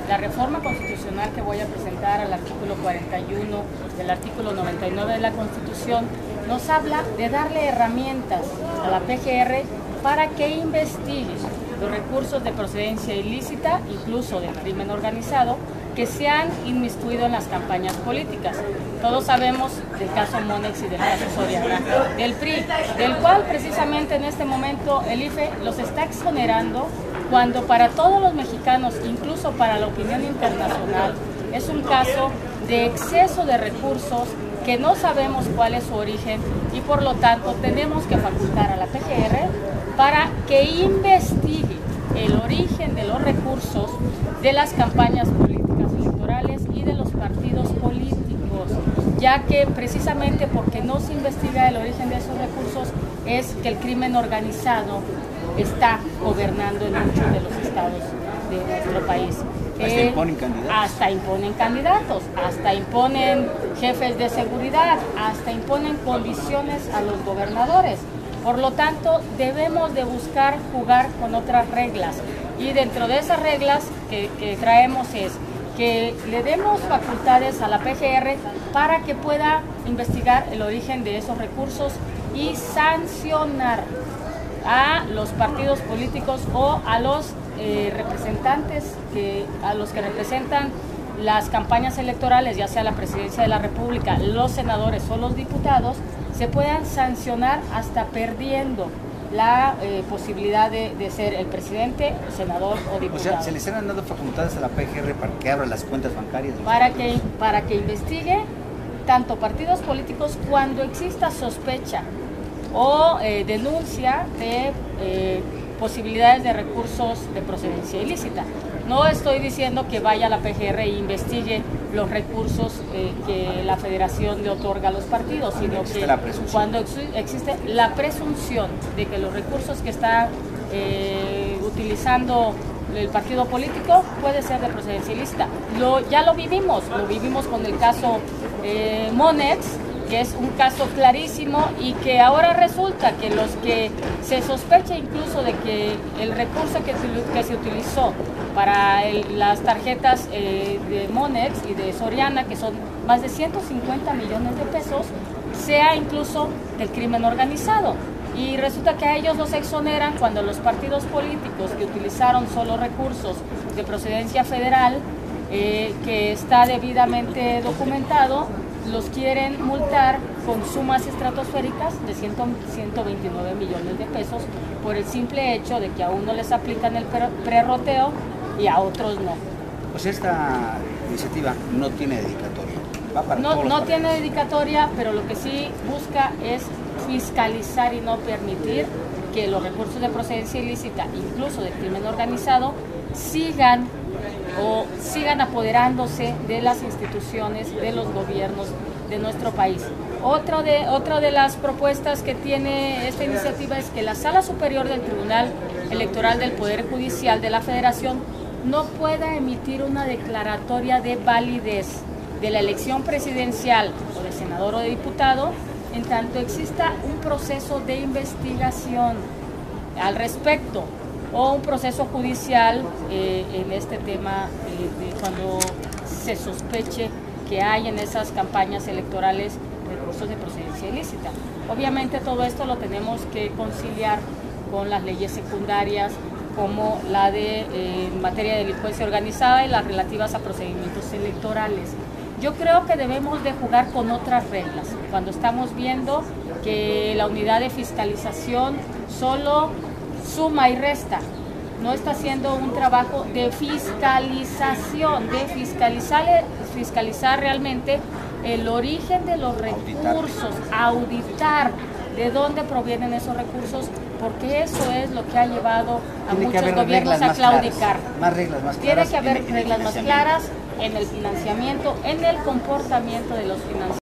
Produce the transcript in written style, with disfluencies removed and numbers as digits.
La reforma constitucional que voy a presentar al artículo 41 del artículo 99 de la Constitución nos habla de darle herramientas a la PGR para que investigue los recursos de procedencia ilícita, incluso del crimen organizado, que se han inmiscuido en las campañas políticas. Todos sabemos del caso Monex y del caso Soriana, del PRI, del cual precisamente en este momento el IFE los está exonerando, cuando para todos los mexicanos, incluso para la opinión internacional, es un caso de exceso de recursos que no sabemos cuál es su origen y por lo tanto tenemos que facultar a la PGR para que investigue el origen de los recursos de las campañas políticas electorales y de los partidos políticos, ya que precisamente porque no se investiga el origen de esos recursos es que el crimen organizado está gobernando en muchos de los estados de nuestro país. Hasta imponen candidatos. Hasta imponen candidatos, hasta imponen jefes de seguridad, hasta imponen condiciones a los gobernadores. Por lo tanto, debemos de buscar jugar con otras reglas. Y dentro de esas reglas que traemos es que le demos facultades a la PGR para que pueda investigar el origen de esos recursos y sancionar a los partidos políticos o a los representantes, a los que representan las campañas electorales, ya sea la presidencia de la República, los senadores o los diputados, se puedan sancionar hasta perdiendo la posibilidad de ser el presidente, senador o diputado. O sea, ¿se les han dado facultades a la PGR para que abra las cuentas bancarias? Para que investigue tanto partidos políticos cuando exista sospecha o denuncia de posibilidades de recursos de procedencia ilícita. No estoy diciendo que vaya a la PGR e investigue los recursos que la Federación le otorga a los partidos, sino que cuando existe la presunción de que los recursos que está utilizando el partido político puede ser de procedencia ilícita. Ya lo vivimos con el caso Monex, que es un caso clarísimo y que ahora resulta que los que se sospecha incluso de que el recurso que se utilizó para las tarjetas de Monex y de Soriana, que son más de 150 millones de pesos, sea incluso del crimen organizado. Y resulta que a ellos los exoneran cuando los partidos políticos que utilizaron solo recursos de procedencia federal, que está debidamente documentado, los quieren multar con sumas estratosféricas de 129 millones de pesos por el simple hecho de que a uno les aplican el prerroteo y a otros no. Pues esta iniciativa no tiene dedicatoria. No tiene dedicatoria, pero lo que sí busca es fiscalizar y no permitir que los recursos de procedencia ilícita, incluso del crimen organizado, sigan apoderándose de las instituciones, de los gobiernos de nuestro país. Otra de las propuestas que tiene esta iniciativa es que la Sala Superior del Tribunal Electoral del Poder Judicial de la Federación no pueda emitir una declaratoria de validez de la elección presidencial o de senador o de diputado en tanto exista un proceso de investigación al respecto o un proceso judicial en este tema cuando se sospeche que hay en esas campañas electorales recursos de procedencia ilícita. Obviamente todo esto lo tenemos que conciliar con las leyes secundarias como la de materia de delincuencia organizada y las relativas a procedimientos electorales. Yo creo que debemos de jugar con otras reglas. Cuando estamos viendo que la unidad de fiscalización solo suma y resta, no está haciendo un trabajo de fiscalización, de fiscalizar realmente el origen de los recursos, auditar de dónde provienen esos recursos, porque eso es lo que ha llevado a muchos gobiernos a claudicar. Tiene que haber reglas más claras en el financiamiento, en el comportamiento de los financiamientos.